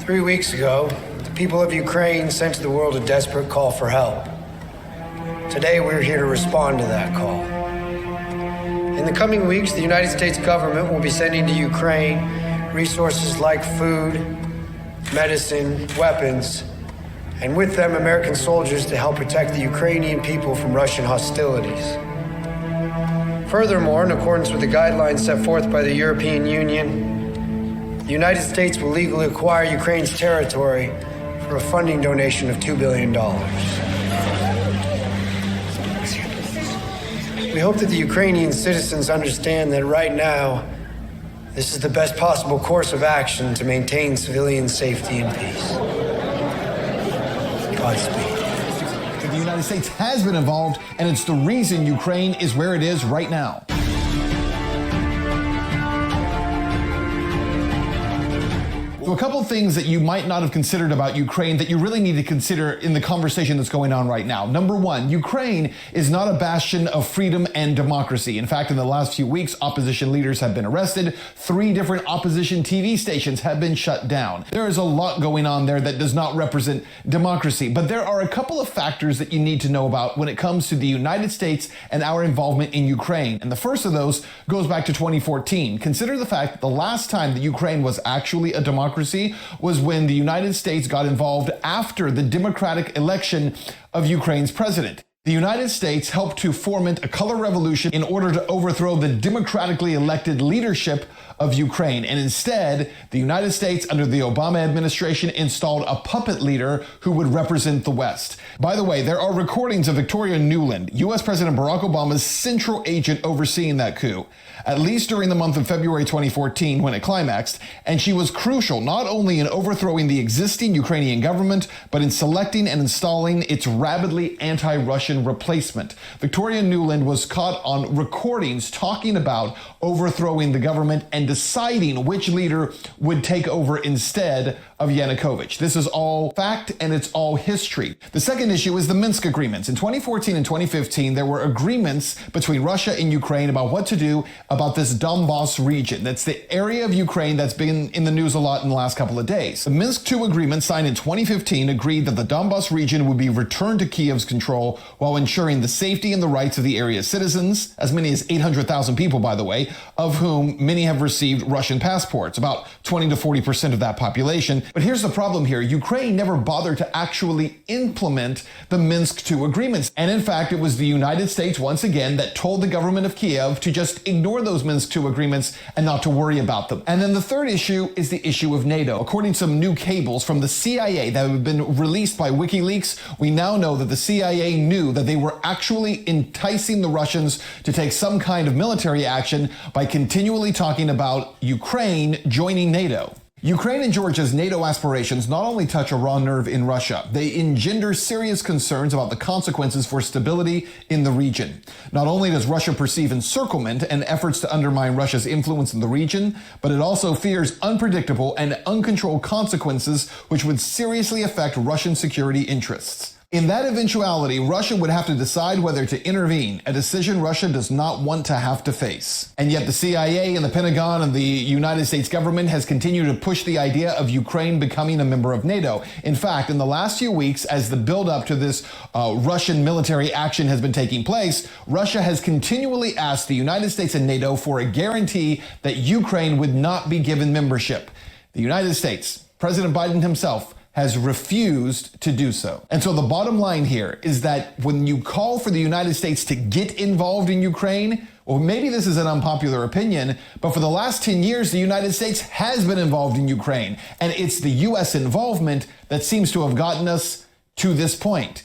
3 weeks ago, the people of Ukraine sent to the world a desperate call for help. Today, we're here to respond to that call. In the coming weeks, the United States government will be sending to Ukraine resources like food, medicine, weapons, and with them, American soldiers to help protect the Ukrainian people from Russian hostilities. Furthermore, in accordance with the guidelines set forth by the European Union, the United States will legally acquire Ukraine's territory for a funding donation of $2 billion. We hope that the Ukrainian citizens understand that right now, this is the best possible course of action to maintain civilian safety and peace. Godspeed. The United States has been involved, and it's the reason Ukraine is where it is right now. So a couple things that you might not have considered about Ukraine that you really need to consider in the conversation that's going on right now. Number one, Ukraine is not a bastion of freedom and democracy. In fact, in the last few weeks, opposition leaders have been arrested. 3 different opposition TV stations have been shut down. There is a lot going on there that does not represent democracy. But there are a couple of factors that you need to know about when it comes to the United States and our involvement in Ukraine. And the first of those goes back to 2014. Consider the fact that the last time that Ukraine was actually a democracy was when the United States got involved after the democratic election of Ukraine's president. The United States helped to foment a color revolution in order to overthrow the democratically elected leadership of Ukraine. And instead, the United States, under the Obama administration, installed a puppet leader who would represent the West. By the way, there are recordings of Victoria Nuland, U.S. President Barack Obama's central agent overseeing that coup, at least during the month of February 2014 when it climaxed, and she was crucial not only in overthrowing the existing Ukrainian government, but in selecting and installing its rabidly anti-Russian replacement. Victoria Nuland was caught on recordings talking about overthrowing the government and deciding which leader would take over instead of Yanukovych. This is all fact and it's all history. The second issue is the Minsk agreements. In 2014 and 2015, there were agreements between Russia and Ukraine about what to do about this Donbas region. That's the area of Ukraine that's been in the news a lot in the last couple of days. The Minsk II agreement signed in 2015 agreed that the Donbas region would be returned to Kiev's control while ensuring the safety and the rights of the area's citizens, as many as 800,000 people, by the way, of whom many have received Russian passports, about 20 to 40% of that population. But here's the problem here. Ukraine never bothered to actually implement the Minsk II agreements. And in fact, it was the United States, once again, that told the government of Kiev to just ignore those Minsk II agreements and not to worry about them. And then the third issue is the issue of NATO. According to some new cables from the CIA that have been released by WikiLeaks, we now know that the CIA knew that they were actually enticing the Russians to take some kind of military action by continually talking about Ukraine joining NATO. Ukraine and Georgia's NATO aspirations not only touch a raw nerve in Russia, they engender serious concerns about the consequences for stability in the region. Not only does Russia perceive encirclement and efforts to undermine Russia's influence in the region, but it also fears unpredictable and uncontrolled consequences which would seriously affect Russian security interests. In that eventuality, Russia would have to decide whether to intervene, a decision Russia does not want to have to face. And yet the CIA and the Pentagon and the United States government has continued to push the idea of Ukraine becoming a member of NATO. In fact, in the last few weeks, as the buildup to this Russian military action has been taking place, Russia has continually asked the United States and NATO for a guarantee that Ukraine would not be given membership. The United States, President Biden himself, has refused to do so. And so the bottom line here is that when you call for the United States to get involved in Ukraine, well, maybe this is an unpopular opinion, but for the last 10 years, the United States has been involved in Ukraine. And it's the U.S. involvement that seems to have gotten us to this point.